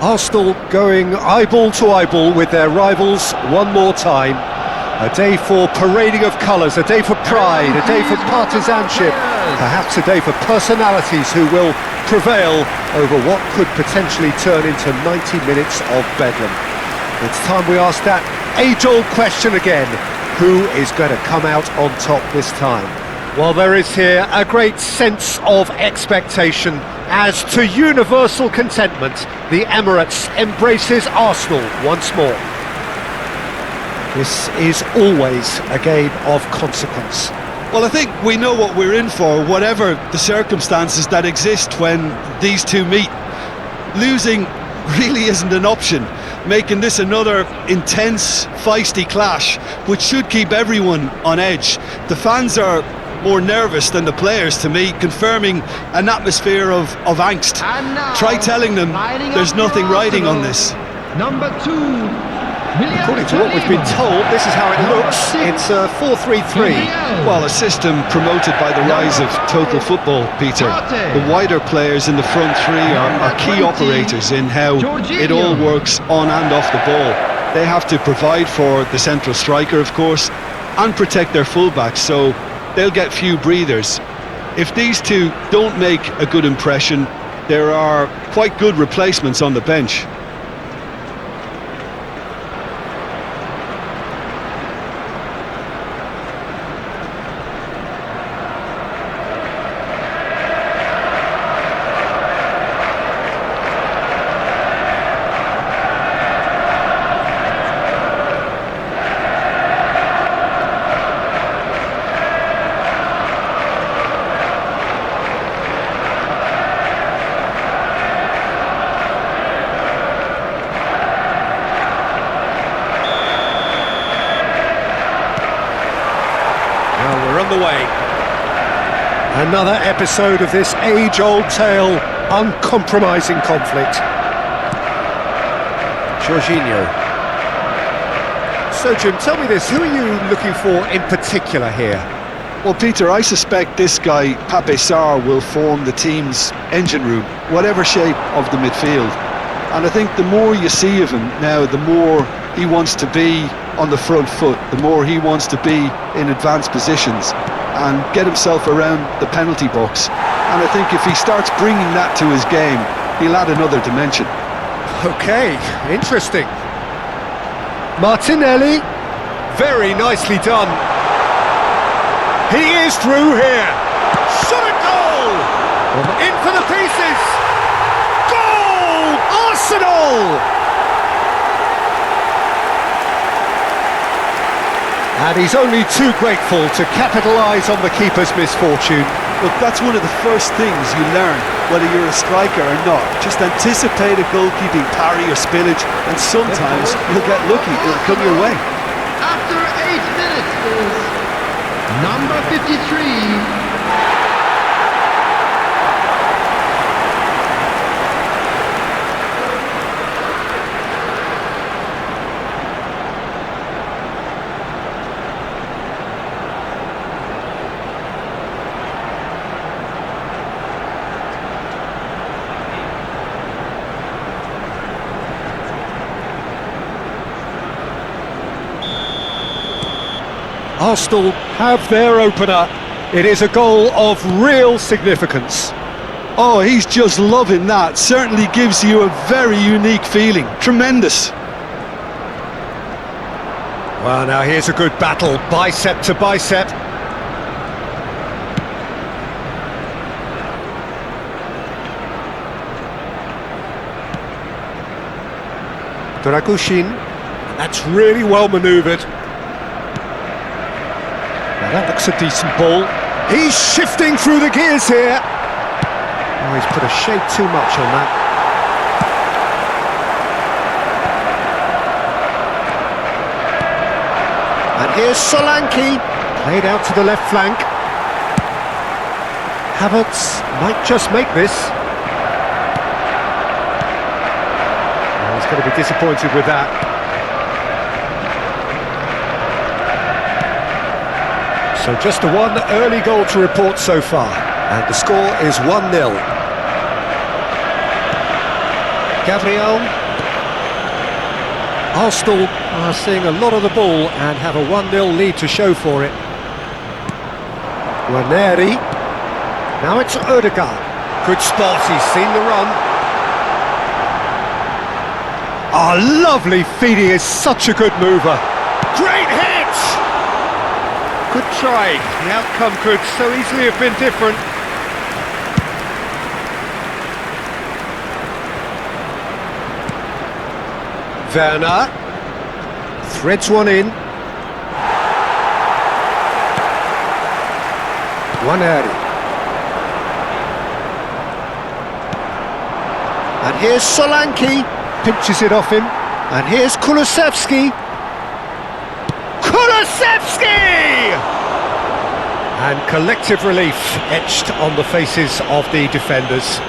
Arsenal going eyeball to eyeball with their rivals one more time. A day for parading of colours, a day for pride, a day for partisanship, perhaps a day for personalities who will prevail over what could potentially turn into 90 minutes of bedlam. It's time we ask that age-old question again: who is going to come out on top this time? Well, there is here a great sense of expectation as, to universal contentment, the Emirates embraces Arsenal once more. This is always a game of consequence. Well, I think we know what we're in for, whatever the circumstances that exist when these two meet. Losing really isn't an option, making this another intense, feisty clash, which should keep everyone on edge. The fans are more nervous than the players, to me, confirming an atmosphere of angst. Try telling them there's nothing riding on this. Number 2. According to what we've been told, this is how it looks. It's a 4-3-3. Well, a system promoted by the rise of total football, Peter. The wider players in the front three are key operators in how it all works on and off the ball. They have to provide for the central striker, of course, and protect their fullbacks, so they'll get few breathers. If these two don't make a good impression, there are quite good replacements on the bench. Way. Another episode of this age-old tale, uncompromising conflict. Jorginho. So, Jim, tell me this, who are you looking for in particular here? Well, Peter, I suspect this guy, Pape Sarr, will form the team's engine room, whatever shape of the midfield. And I think the more you see of him now, the more he wants to be on the front foot, the more he wants to be in advanced positions and get himself around the penalty box. And I think if he starts bringing that to his game, he'll add another dimension. Okay, interesting. Martinelli, very nicely done. He is through here. Shot at goal! In for the pieces! Goal! Arsenal! And he's only too grateful to capitalise on the keeper's misfortune. Look, that's one of the first things you learn, whether you're a striker or not. Just anticipate a goalkeeping parry or spillage, and sometimes you'll get lucky, it'll come your way. After 8 minutes is number 53. Arsenal have their opener. It is a goal of real significance. Oh, he's just loving that. Certainly gives you a very unique feeling. Tremendous. Well, now here's a good battle, bicep to bicep. Dragushin, that's really well manoeuvred. Now that looks a decent ball. He's shifting through the gears here. Oh, he's put a shade too much on that. And here's Solanke, played out to the left flank. Havertz might just make this. Oh, he's going to be disappointed with that. So just the one early goal to report so far, and the score is 1-0. Gabriel. Arsenal are seeing a lot of the ball and have a 1-0 lead to show for it. Ranieri. Now it's Odegaard. Good spot, he's seen the run. Oh, lovely feed, he is such a good mover. Great hit! Good try, the outcome could so easily have been different. Werner threads one in. Ranieri. And here's Solanke, pinches it off him. And here's Kulusevski. And collective relief etched on the faces of the defenders.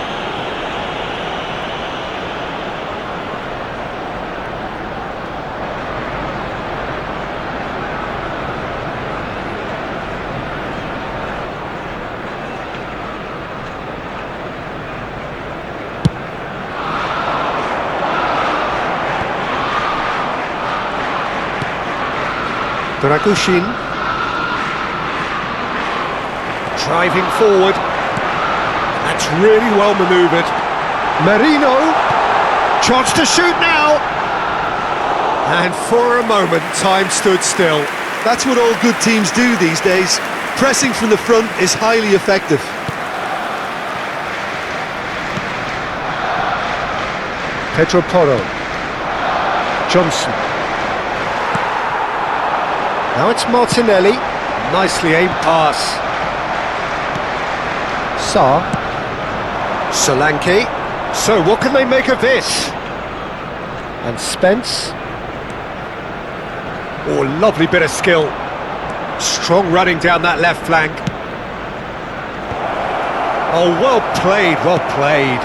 Dragushin driving forward. That's really well manoeuvred. Merino, chance to shoot now. And for a moment, time stood still. That's what all good teams do these days. Pressing from the front is highly effective. Pedro Porro. Johnson. Now it's Martinelli, nicely aimed pass. Sarr. Solanke. So what can they make of this? And Spence. Oh, lovely bit of skill. Strong running down that left flank. Oh, well played, well played.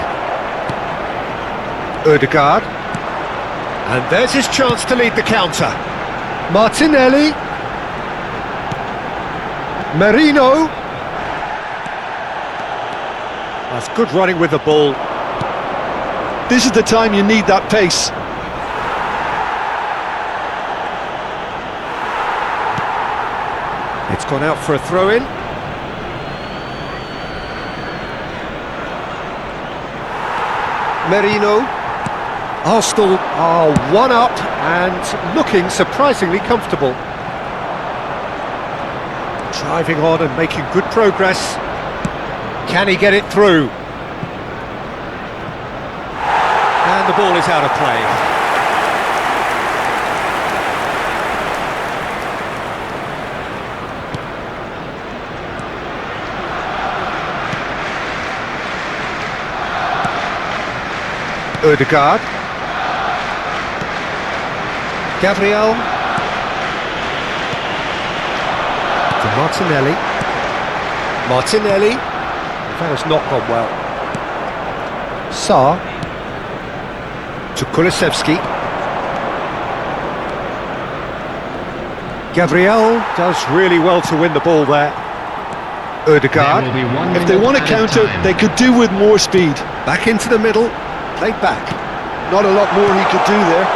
Odegaard. And there's his chance to lead the counter. Martinelli. Merino. That's good running with the ball. This is the time you need that pace. It's gone out for a throw-in. Merino. Arsenal are one up and looking surprisingly comfortable. Driving on and making good progress. Can he get it through? And the ball is out of play. Odegaard. Gabriel. To Martinelli. Martinelli. That has not gone well. Sarr. To Kulusevski. Gabriel does really well to win the ball there. Odegaard. If they want to counter, they could do with more speed. Back into the middle. Played back. Not a lot more he could do there.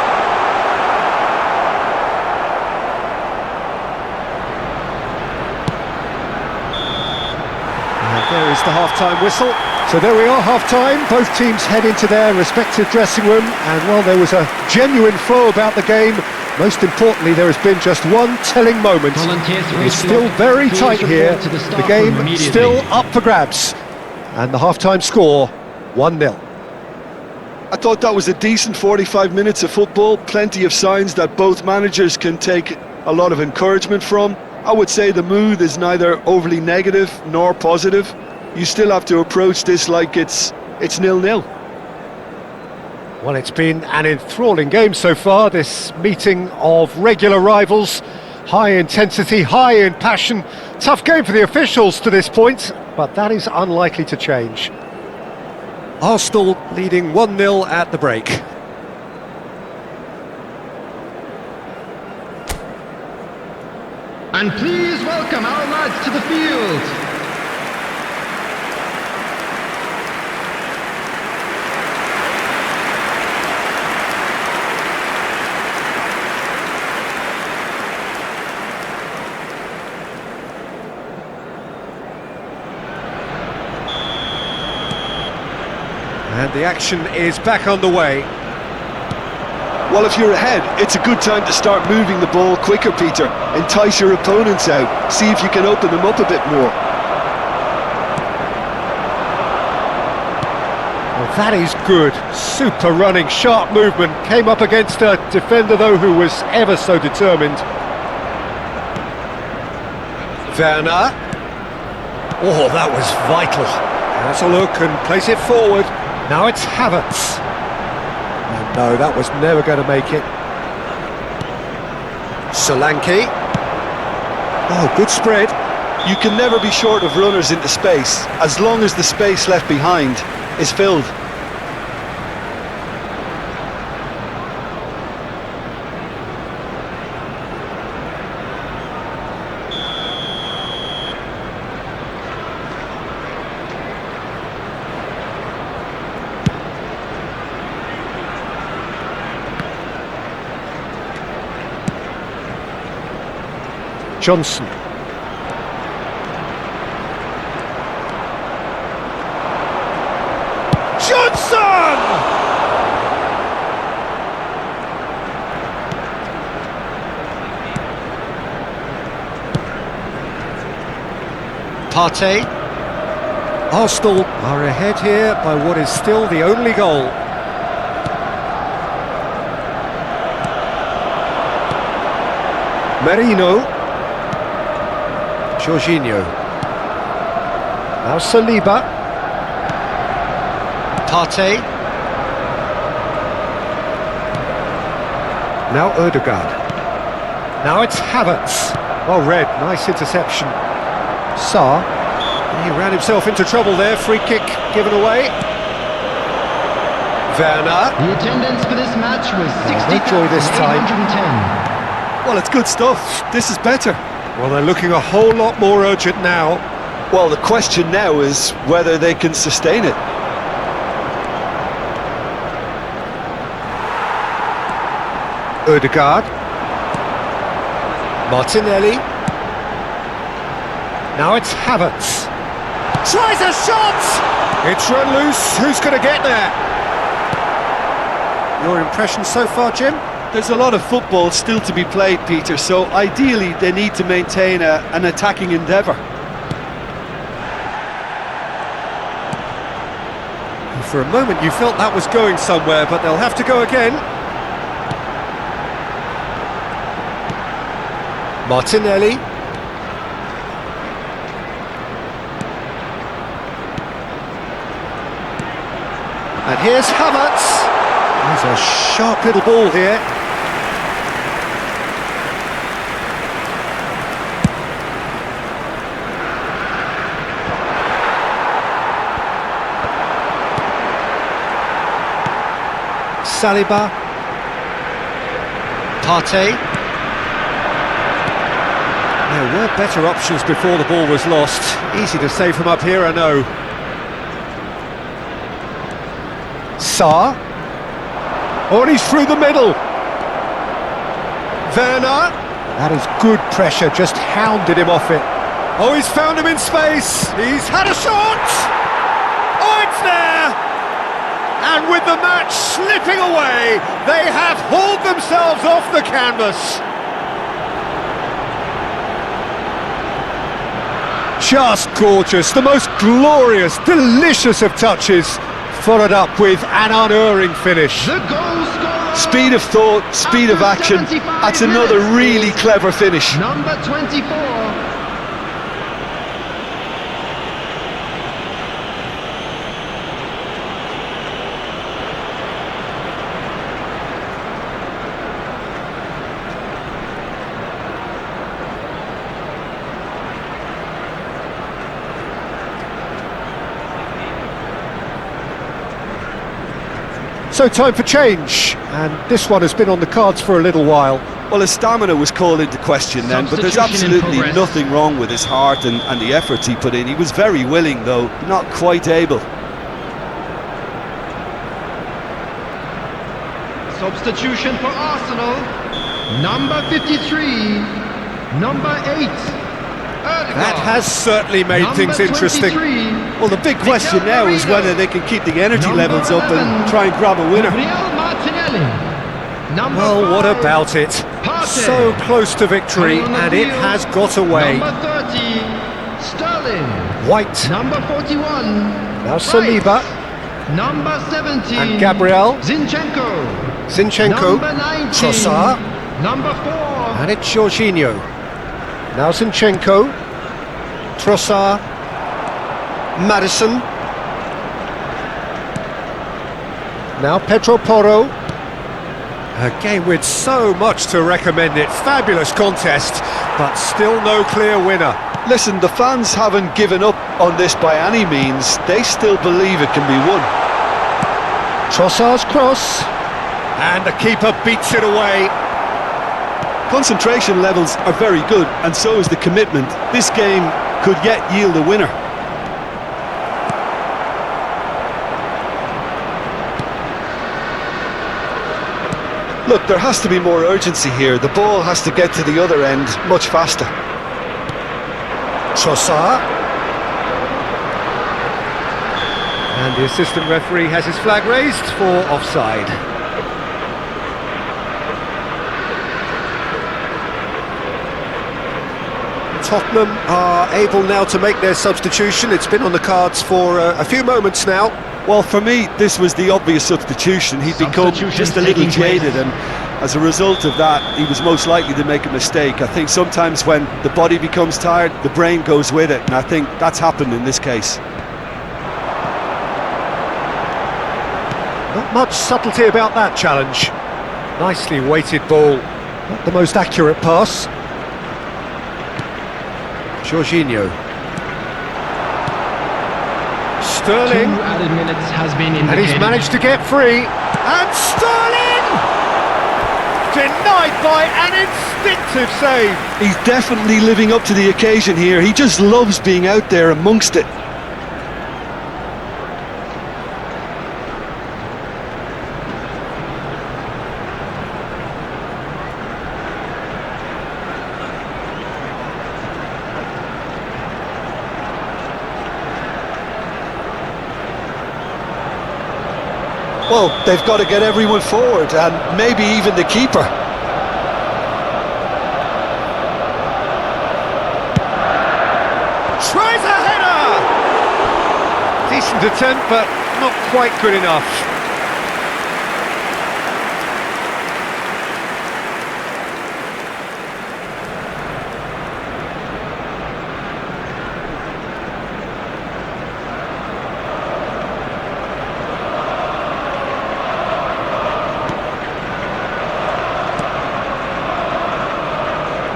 And there is the half-time whistle. So there we are, half-time. Both teams head into their respective dressing room, and while there was a genuine flow about the game, most importantly, there has been just one telling moment. It's still very tight here. The game still up for grabs. And the half-time score, 1-0. I thought that was a decent 45 minutes of football. Plenty of signs that both managers can take a lot of encouragement from. I would say the mood is neither overly negative nor positive. You still have to approach this like it's 0-0. Well, it's been an enthralling game so far, this meeting of regular rivals. High intensity, high in passion. Tough game for the officials to this point, but that is unlikely to change. Arsenal leading 1-0 at the break. And please welcome our lads to the field. And the action is back underway. Well, if you're ahead, it's a good time to start moving the ball quicker, Peter. Entice your opponents out. See if you can open them up a bit more. Well, that is good. Super running, sharp movement. Came up against a defender, though, who was ever so determined. Werner. Oh, that was vital. That's a look and place it forward. Now it's Havertz. And no, that was never going to make it. Solanke. Oh, good spread. You can never be short of runners into space, as long as the space left behind is filled. Johnson. Johnson! Partey. Arsenal are ahead here by what is still the only goal. Merino. Jorginho. Now Saliba. Partey. Now Ødegaard. Now it's Havertz. Well read, nice interception. Sarr. He ran himself into trouble there, free kick given away. Werner. The attendance for this match was enjoy this time. 60,810. Well, it's good stuff. This is better. Well, they're looking a whole lot more urgent now. Well, the question now is whether they can sustain it. Ødegaard. Martinelli. Now it's Havertz. Tries a shot! It's run loose. Who's going to get there? Your impression so far, Jim? There's a lot of football still to be played, Peter, so ideally they need to maintain an attacking endeavour. For a moment you felt that was going somewhere, but they'll have to go again. Martinelli. And here's Havertz. There's a sharp little ball here. Saliba. Partey. There were better options before the ball was lost. Easy to save from up here, I know. Sarr. Oh, and he's through the middle. Werner. That is good pressure, just hounded him off it. Oh, he's found him in space. He's had a shot. Oh, it's there. And with the match slipping away, they have hauled themselves off the canvas. Just gorgeous, the most glorious, delicious of touches, followed up with an unerring finish. The goal scorer. Speed of thought, speed of action. That's another really clever finish. Number 24. So time for change, and this one has been on the cards for a little while. Well, his stamina was called into question then, but there's Substitution in absolutely progress. nothing wrong with his heart and the efforts he put in. He was very willing, though, not quite able. Substitution for Arsenal. Number 53. Number 8. That has certainly made things interesting. Well, the big question now is whether they can keep the energy levels up and try and grab a winner. Well, what about it? So close to victory, and it has got away. Number 30, Sterling. White. Number 41. Now Saliba. Number 17. And Gabriel. Zinchenko. Zinchenko. Number 19. Trossard. Number 4. And it's Jorginho. Now Zinchenko. Trossard. Madison. Now Pedro Porro. A game with so much to recommend it. Fabulous contest, but still no clear winner. Listen, the fans haven't given up on this by any means. They still believe it can be won. Trossard's cross. And the keeper beats it away. Concentration levels are very good, and so is the commitment. This game could yet yield a winner. Look, there has to be more urgency here. The ball has to get to the other end much faster. Trossard. And the assistant referee has his flag raised for offside. Tottenham are able now to make their substitution. It's been on the cards for a few moments now. Well, for me, this was the obvious substitution. He'd become just a little jaded, and as a result of that, he was most likely to make a mistake. I think sometimes when the body becomes tired, the brain goes with it, and I think that's happened in this case. Not much subtlety about that challenge. Nicely weighted ball. Not the most accurate pass. Jorginho. Sterling. 2 added minutes has been indicated. And he's managed to get free. And Sterling! Denied by an instinctive save. He's definitely living up to the occasion here. He just loves being out there amongst it. Well, they've got to get everyone forward, and maybe even the keeper. Tries a header! Decent attempt, but not quite good enough.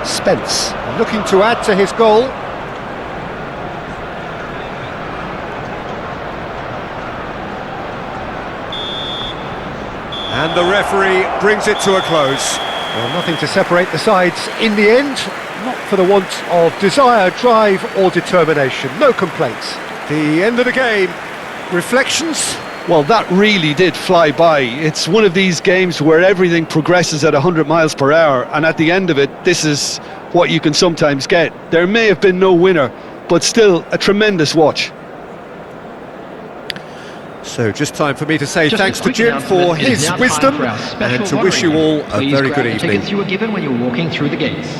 Spence looking to add to his goal. And the referee brings it to a close. Well, nothing to separate the sides in the end, not for the want of desire, drive or determination. No complaints. The end of the game. Reflections? Well, that really did fly by. It's one of these games where everything progresses at 100 miles per hour, and at the end of it, this is what you can sometimes get. There may have been no winner, but still a tremendous watch. So just time for me to say thanks to Jim for his wisdom and to wish you all a very good evening. Tickets you were given when you were walking through the gates.